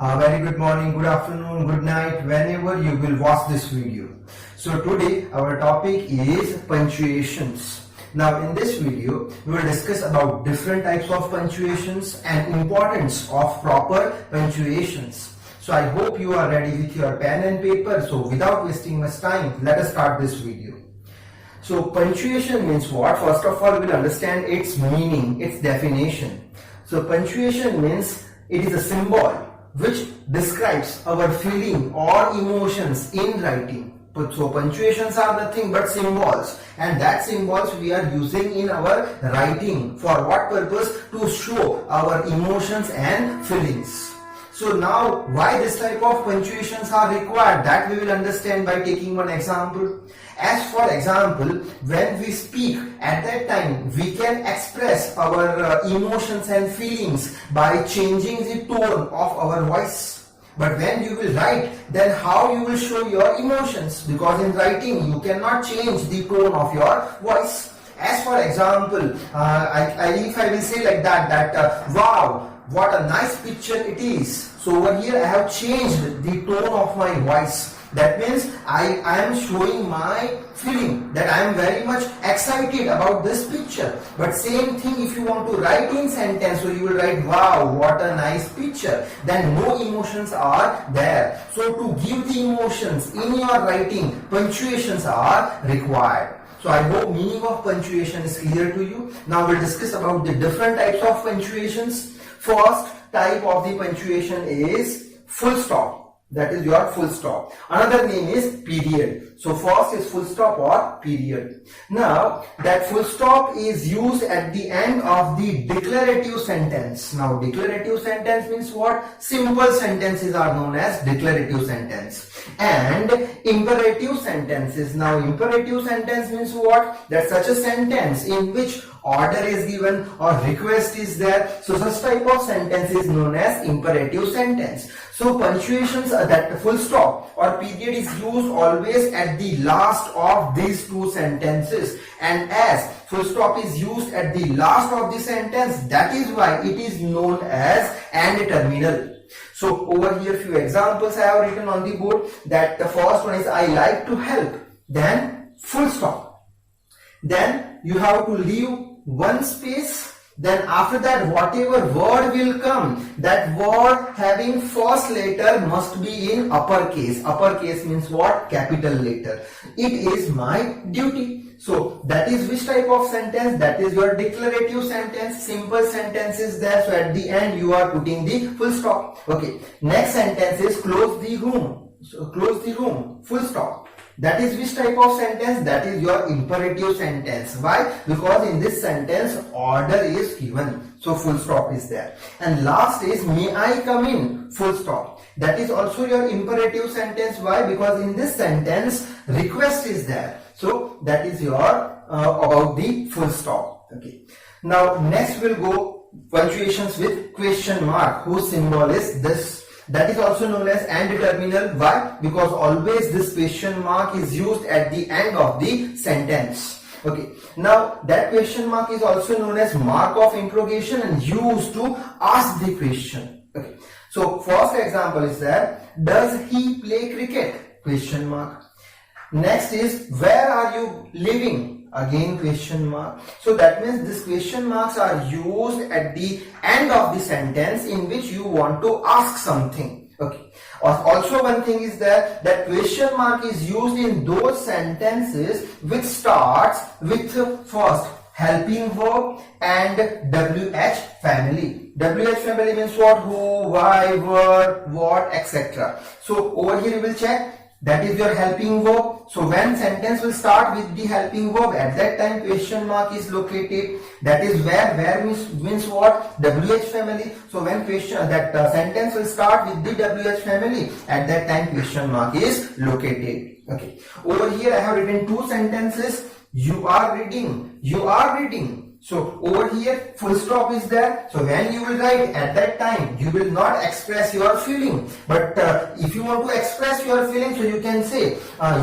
Very good morning, good afternoon, good night, whenever you will watch this video. So today our topic is punctuations. Now in this video we will discuss about different types of punctuations and importance of proper punctuations. So I hope you are ready with your pen and paper. So without wasting much time, let us start this video. So punctuation means what? First of all, we will understand its meaning, its definition. So punctuation means it is a symbol which describes our feeling or emotions in writing. So punctuations are nothing but symbols, and that symbols we are using in our writing. For what purpose? To show our emotions and feelings. So now why this type of punctuations are required, that we will understand by taking one example. As for example, when we speak, at that time we can express our emotions and feelings by changing the tone of our voice. But when you will write, then how you will show your emotions? Because in writing you cannot change the tone of your voice. As for example, if I will say like that, wow, what a nice picture it is. So over here I have changed the tone of my voice. That means I am showing my feeling that I am very much excited about this picture. But same thing if you want to write in sentence, so you will write wow, what a nice picture. Then no emotions are there. So to give the emotions in your writing, punctuations are required. So I hope meaning of punctuation is clear to you. Now we'll discuss about the different types of punctuations. First type of the punctuation is full stop. That is your full stop. Another name is period. So first is full stop or period. Now that full stop is used at the end of the declarative sentence. Now declarative sentence means what? Simple sentences are known as declarative sentence. And imperative sentences. Now imperative sentence means what? That such a sentence in which order is given or request is there. So such type of sentence is known as imperative sentence. So punctuations, that full stop or period is used always at the last of these two sentences, and as full stop is used at the last of the sentence, that is why it is known as and terminal. So over here few examples I have written on the board. That the first one is I like to help, then full stop, then you have to leave one space, then after that whatever word will come, that word having first letter must be in uppercase. Uppercase means what? Capital letter. It is my duty. So that is which type of sentence? That is your declarative sentence. Simple sentence is there, so at the end you are putting the full stop. Okay, next sentence is close the room. So close the room, full stop. That is which type of sentence? That is your imperative sentence. Why? Because in this sentence order is given, so full stop is there. And last is may I come in, full stop. That is also your imperative sentence. Why? Because in this sentence request is there, so that is your about the full stop. Okay, now next we'll go punctuations with question mark, whose symbol is this. That is also known as and terminal. Why? Because always this question mark is used at the end of the sentence. Okay, now that question mark is also known as mark of interrogation and used to ask the question. Okay, so first example is that does he play cricket? Question mark. Next is where are you living? Again question mark. So that means these question marks are used at the end of the sentence in which you want to ask something. Okay. Also one thing is that question mark is used in those sentences which starts with first helping verb and WH family. WH family means what? Who, why, where, what, etc. So over here you will check. That is your helping verb. So when sentence will start with the helping verb, at that time question mark is located. That is where means what? WH family. So when sentence will start with the WH family, at that time question mark is located. Okay. Over here I have written two sentences. You are reading. You are reading. So over here full stop is there. So when you will write, at that time you will not express your feeling. But if you want to express your feeling, so you can say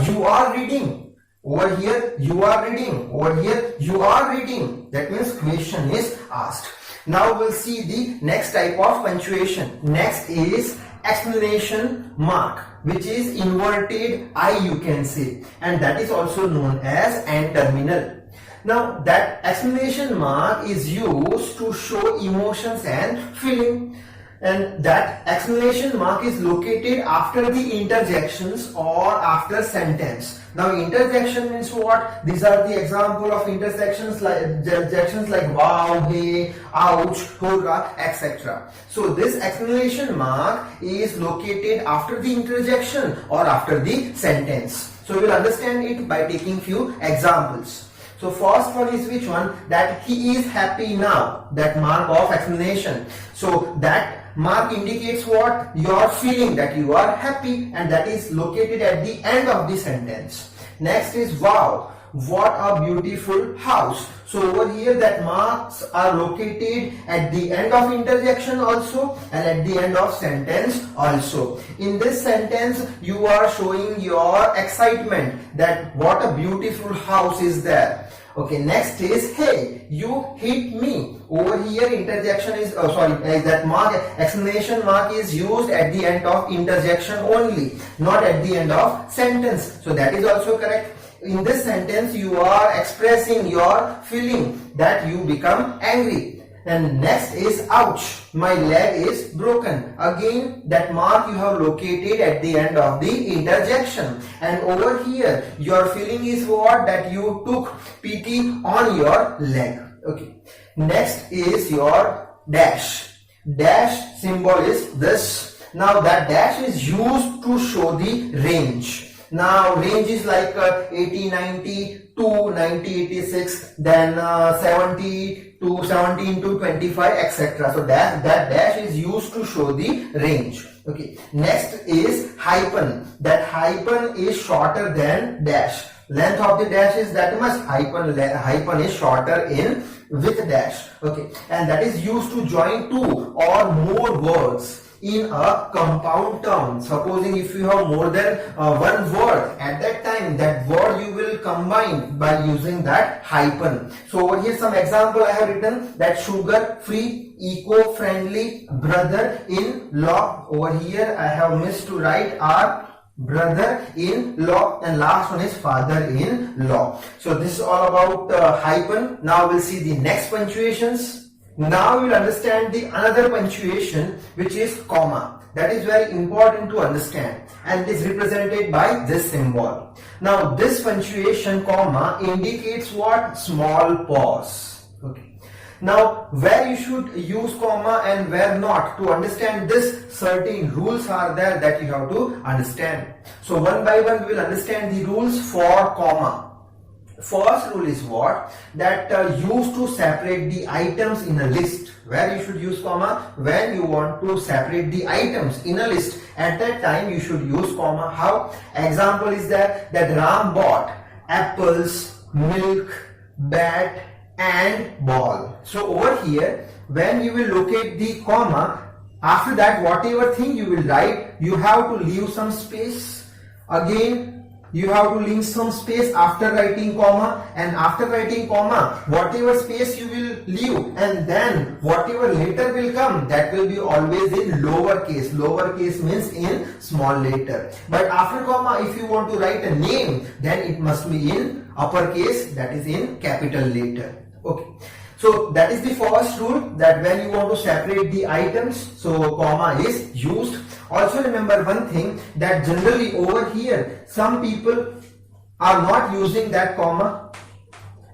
you are reading. Over here you are reading. Over here you are reading. That means question is asked. Now we'll see the next type of punctuation. Next is exclamation mark, which is inverted I, you can say, and that is also known as end terminal. Now that exclamation mark is used to show emotions and feeling, and that exclamation mark is located after the interjections or after sentence. Now interjection means what? These are the example of intersections like wow, hey, ouch, hurrah, etc. So this exclamation mark is located after the interjection or after the sentence. So we will understand it by taking few examples. So first one is which one? That he is happy now. That mark of exclamation. So that mark indicates what? Your feeling that you are happy, and that is located at the end of the sentence. Next is wow. What a beautiful house. So over here that marks are located at the end of interjection also and at the end of sentence also. In this sentence you are showing your excitement that what a beautiful house is there. Okay, next is hey, you hit me. Over here interjection is that mark, exclamation mark is used at the end of interjection only, not at the end of sentence. So that is also correct. In this sentence you are expressing your feeling that you become angry. And next is ouch, my leg is broken. Again that mark you have located at the end of the interjection, and over here your feeling is what? That you took pity on your leg. Okay, next is your dash. Dash symbol is this. Now that dash is used to show the range. Now range is like 80, 90 to 90, 86, then 70 to 17 to 25, etc. So that dash is used to show the range. Okay. Next is hyphen. That hyphen is shorter than dash. Length of the dash is that much. Hyphen is shorter in with dash. Okay. And that is used to join two or more words in a compound term. Supposing if you have more than one word, at that time that word you will combine by using that hyphen. So over here some example I have written, that sugar free, eco-friendly, brother-in-law. Over here I have missed to write our brother-in-law, and last one is father-in-law. So this is all about hyphen. Now we'll see the next punctuations. Now we will understand the another punctuation, which is comma. That is very important to understand, and is represented by this symbol. Now this punctuation comma indicates what? Small pause. Okay. Now where you should use comma and where not, to understand this certain rules are there that you have to understand. So one by one we will understand the rules for comma. First rule is what? That used to separate the items in a list. Where you should use comma? When you want to separate the items in a list. At that time you should use comma. How? Example is that Ram bought apples, milk, bat and ball. So over here when you will locate the comma, after that whatever thing you will write, you have to leave some space. Again you have to leave some space after writing comma, and after writing comma whatever space you will leave, and then whatever letter will come, that will be always in lower case. Lower case means in small letter. But after comma if you want to write a name, then it must be in uppercase, that is in capital letter. Okay. So that is the first rule, that when you want to separate the items, so comma is used. Also remember one thing, that generally over here some people are not using that comma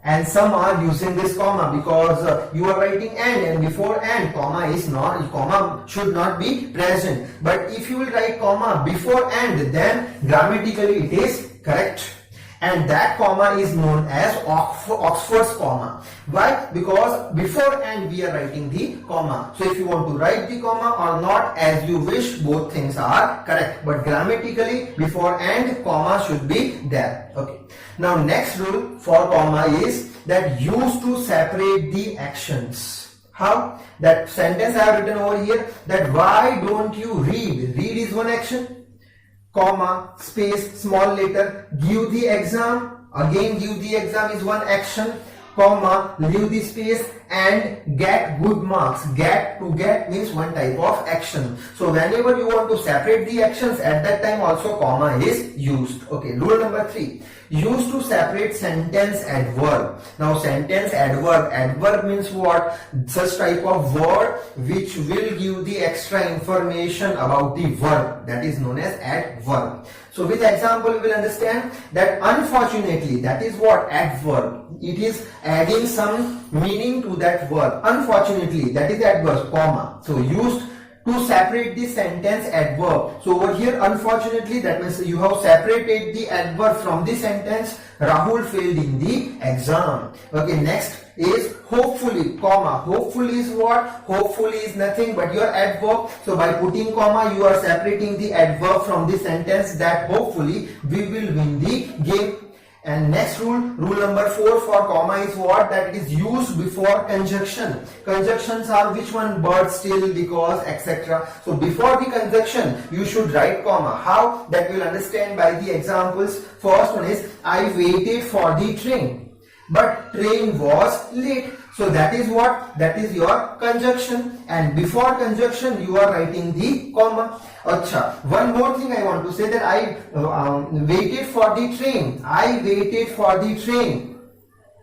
and some are using this comma, because you are writing and before and comma should not be present. But if you will write comma before and, then grammatically it is correct. And that comma is known as Oxford's comma. Why? Because before and we are writing the comma. So if you want to write the comma or not, as you wish, both things are correct. But grammatically before and comma should be there. Okay. Now next rule for comma is that used to separate the actions. How? That sentence I have written over here, that why don't you read? Read is one action. Comma, space, small letter, give the exam. Again give the exam is one action. Comma, leave the space, and get good marks. Get means one type of action. So whenever you want to separate the actions, at that time also comma is used. Okay, rule number 3. Used to separate sentence adverb. Now sentence adverb means what? Such type of word which will give the extra information about the verb, that is known as adverb. So with example we will understand that unfortunately, that is what? Adverb. It is adding some meaning to that verb. Unfortunately, that is adverb, comma. So used to separate the sentence adverb. So over here, unfortunately, that means you have separated the adverb from the sentence. Rahul failed in the exam. Okay, next is hopefully, comma. Hopefully is what? Hopefully is nothing but your adverb. So by putting comma, you are separating the adverb from the sentence that hopefully we will win the game. And next rule number 4 for comma is what? That it is used before conjunction. Conjunctions are which one? But, still, because, etc. So before the conjunction, you should write comma. How? That we will understand by the examples. First one is, I waited for the train, but train was late. So that is what? That is your conjunction. And before conjunction, you are writing the comma. Acha. One more thing I want to say, that I waited for the train. I waited for the train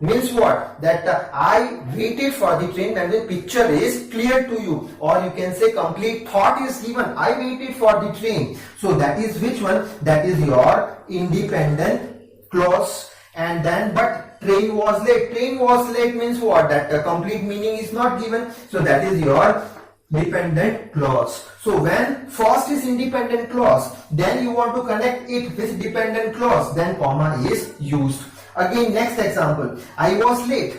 means what? That I waited for the train, and the picture is clear to you, or you can say complete thought is given. I waited for the train. So that is which one? That is your independent clause. And then, but train was late. Train was late means what? That complete meaning is not given. So that is your dependent clause. So when first is independent clause, then you want to connect it with dependent clause, then comma is used. Again, next example, I was late,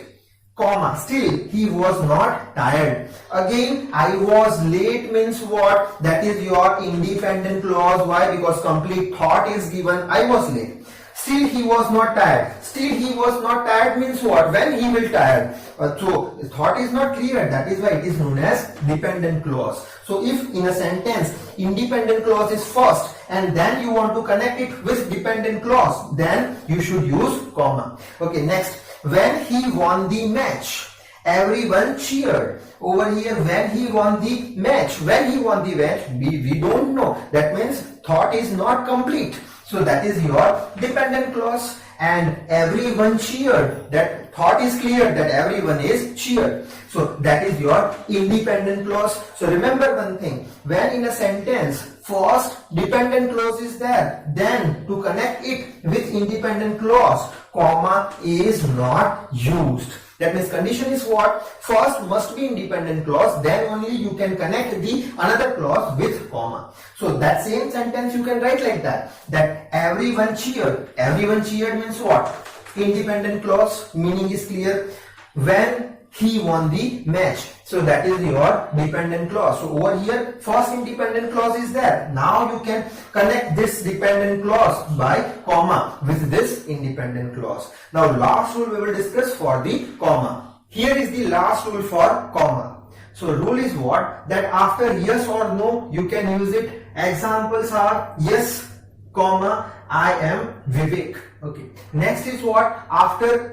comma, still he was not tired. Again, I was late means what? That is your independent clause. Why? Because complete thought is given. I was late. Still he was not tired. Still he was not tired means what? When he will tired. So thought is not clear. That is why it is known as dependent clause. So if in a sentence independent clause is first and then you want to connect it with dependent clause, then you should use comma. Okay, next, when he won the match, everyone cheered. Over here, when he won the match, we don't know. That means thought is not complete. So that is your dependent clause. And everyone cheered, that thought is clear, that everyone is cheered. So that is your independent clause. So remember one thing, when in a sentence first dependent clause is there, then to connect it with independent clause, comma is not used. That means condition is what? First must be independent clause, then only you can connect the another clause with comma. So that same sentence you can write like that, that everyone cheered. Everyone cheered means what? Independent clause, meaning is clear. When he won the match, so that is your dependent clause. So over here, first independent clause is there. Now you can connect this dependent clause by comma with this independent clause. Now last rule we will discuss for the comma. Here is the last rule for comma. So rule is what? That after yes or no, you can use it. Examples are yes, comma, I am Vivek. Okay. Next is what? After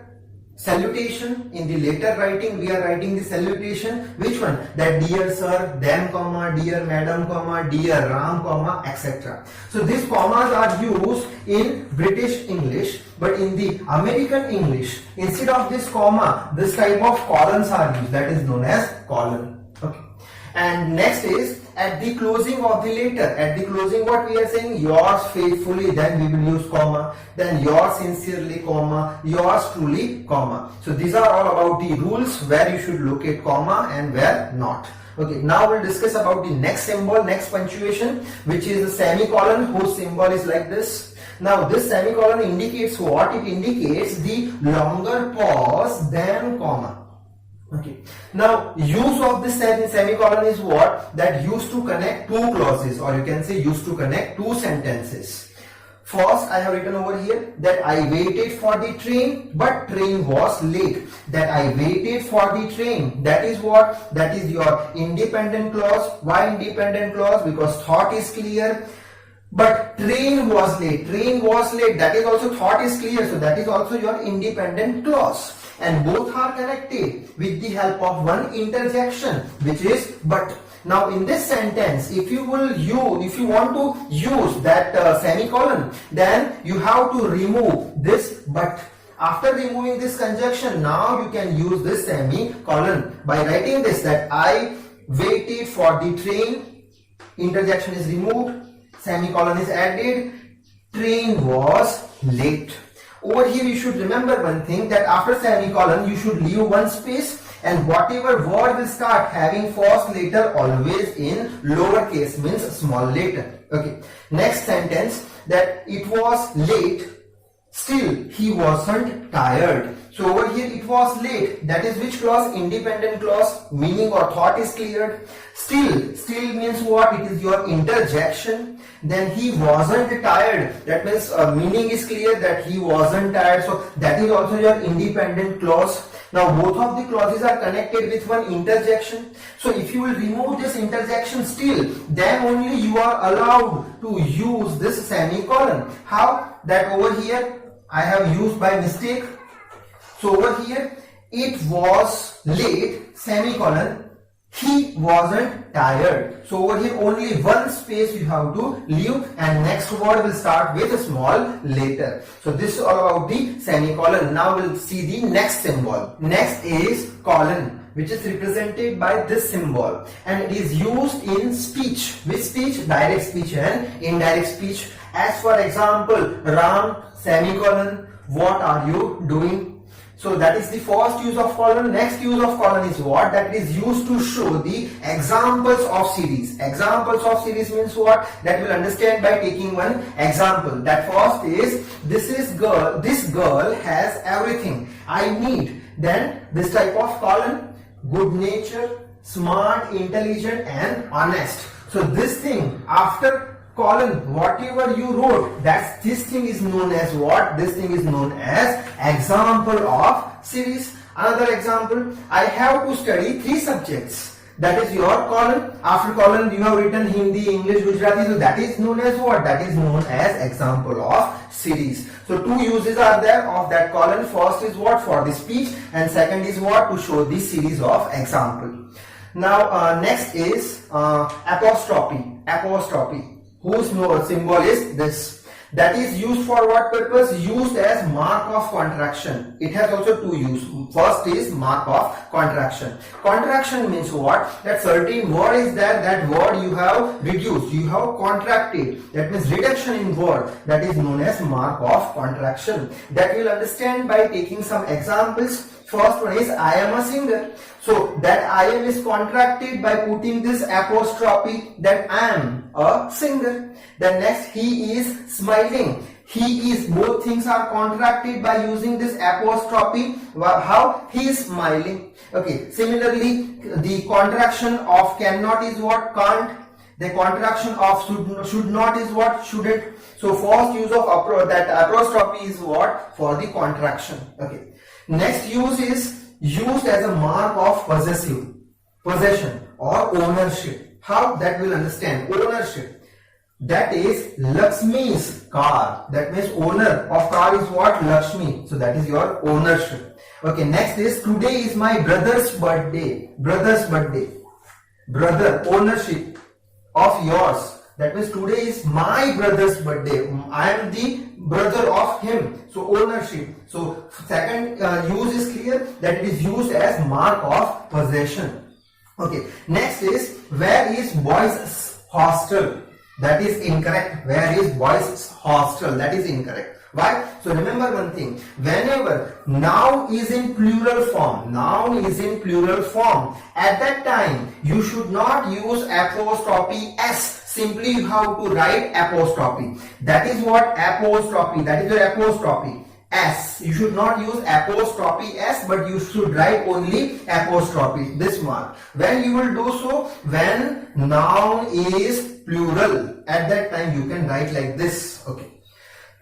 salutation, in the later writing we are writing the salutation. Which one? That dear sir, then comma, dear madam, comma, dear Ram, comma, etc. So these commas are used in British English, but in the American English, instead of this comma, this type of colons are used, that is known as colon. Okay. And next is at the closing of the letter. At the closing, what we are saying? Yours faithfully, then we will use comma. Then yours sincerely, comma. Yours truly, comma. So these are all about the rules where you should locate comma and where not. Okay, now we'll discuss about the next symbol, next punctuation, which is a semicolon, whose symbol is like this. Now this semicolon indicates what? It indicates the longer pause than comma. Okay. Now use of this semicolon is what? That used to connect two clauses, or you can say used to connect two sentences. First, I have written over here that I waited for the train, but train was late. That I waited for the train. That is what? That is your independent clause. Why independent clause? Because thought is clear. But train was late. Train was late. That is also thought is clear. So that is also your independent clause. and both are connected with the help of one interjection, which is but. Now in this sentence, if you want to use that semicolon, then you have to remove this but. After removing this conjunction, now you can use this semicolon by writing this, that I waited for the train, interjection is removed, semicolon is added, train was late. Over here you should remember one thing, that after semicolon you should leave one space, and whatever word will start having first letter always in lowercase, means small letter. Okay. Next sentence, that it was late, still he wasn't tired. So over here it was late, that is which clause? Independent clause. Meaning or thought is cleared. Still means what? It is your interjection. Then he wasn't tired, that means meaning is clear, that he wasn't tired, so that is also your independent clause. Now both of the clauses are connected with one interjection. So if you will remove this interjection still, then only you are allowed to use this semicolon. How? That over here I have used by mistake. So over here it was late, semicolon, he wasn't tired. So over here only one space you have to leave, and next word will start with a small letter. So this is all about the semicolon. Now we'll see the next symbol. Next is colon, which is represented by this symbol, and it is used in speech. Which speech? Direct speech and indirect speech. As for example, Ram, semicolon, what are you doing? So that is the first use of colon. Next use of colon is what? That is used to show the examples of series. Examples of series means what? That we'll understand by taking one example. That first is, this girl has everything I need. Then this type of colon, good nature, smart, intelligent and honest. So this thing after colon, whatever you wrote, this thing is known as what? This thing is known as example of series. Another example, I have to study 3 subjects. That is your colon. After colon you have written Hindi, English, Gujarati. So that is known as what? That is known as example of series. So 2 uses are there of that colon. First is what? For the speech, and second is what? To show the series of example. Now next is apostrophe. Apostrophe, whose symbol is this. That is used for what purpose? Used as mark of contraction. It has also 2 uses. First is mark of contraction. Contraction means what? That certain word is there, that word you have reduced, you have contracted. That means reduction in word. That is known as mark of contraction. That we'll understand by taking some examples. First one is I am a singer. So that I am is contracted by putting this apostrophe, that I am a singer. Then next, he is smiling. He is, both things are contracted by using this apostrophe. How? He is smiling. Okay. Similarly, the contraction of cannot is what? Can't. The contraction of should not is what? Shouldn't. So first use of that apostrophe is what? For the contraction. Okay. Next use is used as a mark of possession or ownership. How? That we'll understand. Ownership. That is Lakshmi's car. That means owner of car is what? Lakshmi. So that is your ownership. Okay, next is today is my brother's birthday. Brother's birthday. Brother, ownership of yours. That means today is my brother's birthday. I am the brother of him. So ownership. So second use is clear, that it is used as mark of possession. Okay. Next is, where is boys' hostel? That is incorrect. Where is boys' hostel? That is incorrect. Why? So remember one thing. Whenever noun is in plural form, at that time you should not use apostrophe s. Simply you have to write apostrophe. That is what? Apostrophe. That is your apostrophe. S. You should not use apostrophe s, but you should write only apostrophe. This mark. When you will do so, when noun is plural, at that time you can write like this. Okay.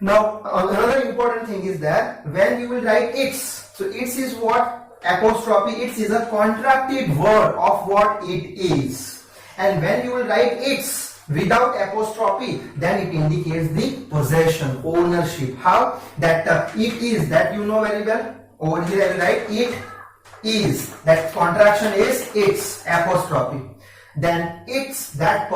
Now another important thing is that when you will write its. So its is what? Apostrophe. Its is a contracted word of what it is. And when you will write its without apostrophe, then it indicates the possession, ownership. How? That it is, that you know very well. Over here I will write it is. That contraction is its apostrophe. Then it's that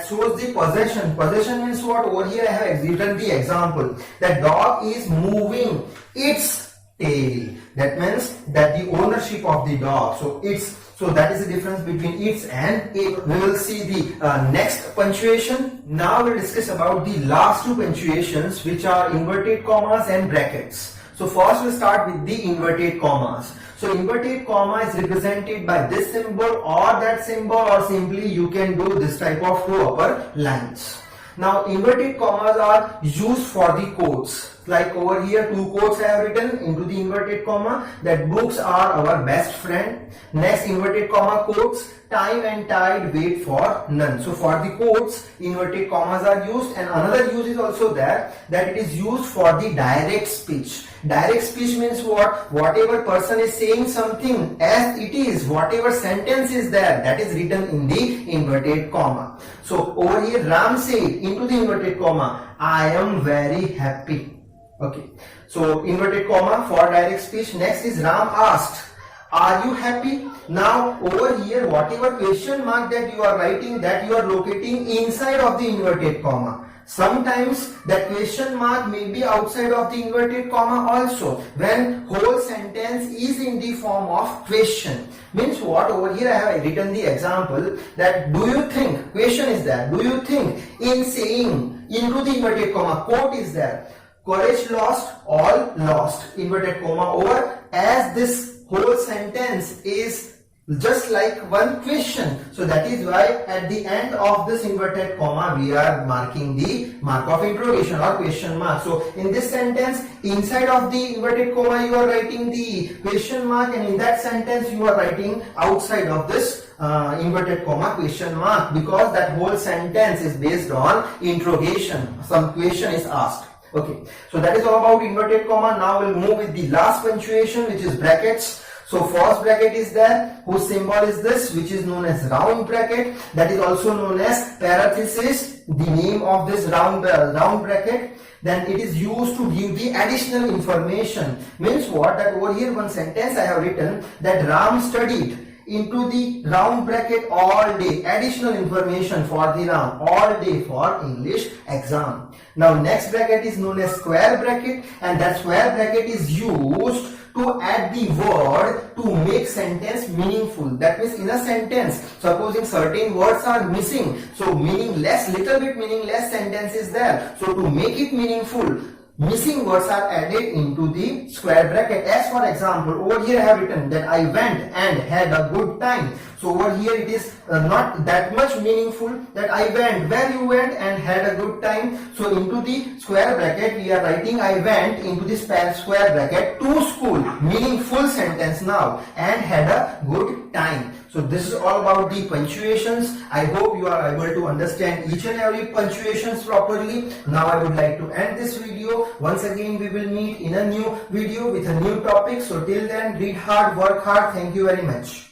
shows the possession. Possession means what? Over here I have written the example. That dog is moving its tail. That means that the ownership of the dog. So that is the difference between its and it. We will see the next punctuation. Now we'll discuss about the last two punctuations, which are inverted commas and brackets. So first we'll start with the inverted commas. So inverted comma is represented by this symbol or that symbol, or simply you can do this type of two upper lines. Now inverted commas are used for the quotes. Like over here, two quotes I have written into the inverted comma, that books are our best friend. Next inverted comma quotes, time and tide wait for none. So for the quotes, inverted commas are used, and another use is also that it is used for the direct speech. Direct speech means what? Whatever person is saying something as it is, whatever sentence is there, that is written in the inverted comma. So over here, Ram said into the inverted comma, I am very happy. Okay, so inverted comma for direct speech. Next is Ram asked, are you happy? Now over here, whatever question mark that you are writing, that you are locating inside of the inverted comma. Sometimes that question mark may be outside of the inverted comma also, when whole sentence is in the form of question. Means what? Over here I have written the example that do you think, question is there, do you think, in saying into the inverted comma, quote is there, courage lost, all lost, inverted comma over, as this whole sentence is just like one question. So that is why at the end of this inverted comma we are marking the mark of interrogation or question mark. So in this sentence, inside of the inverted comma you are writing the question mark, and in that sentence you are writing outside of this inverted comma question mark, because that whole sentence is based on interrogation. Some question is asked. Okay, so that is all about inverted comma. Now we'll move with the last punctuation, which is brackets. So first bracket is there, whose symbol is this, which is known as round bracket. That is also known as parenthesis, the name of this round bracket. Then it is used to give the additional information. Means what? That over here one sentence I have written that Ram studied into the round bracket all day. Additional information for the Ram, all day for English exam. Now next bracket is known as square bracket, and that square bracket is used to add the word to make sentence meaningful. That means in a sentence, supposing certain words are missing, so meaningless, little bit meaningless sentence is there. So to make it meaningful, missing words are added into the square bracket. As for example, over here I have written that I went and had a good time. So over here it is not that much meaningful, that I went, where you went and had a good time. So into the square bracket we are writing I went into this square bracket to school, meaningful sentence now, and had a good time. So this is all about the punctuations. I hope you are able to understand each and every punctuations properly. Now I would like to end this video. Once again we will meet in a new video with a new topic. So till then, read hard, work hard. Thank you very much.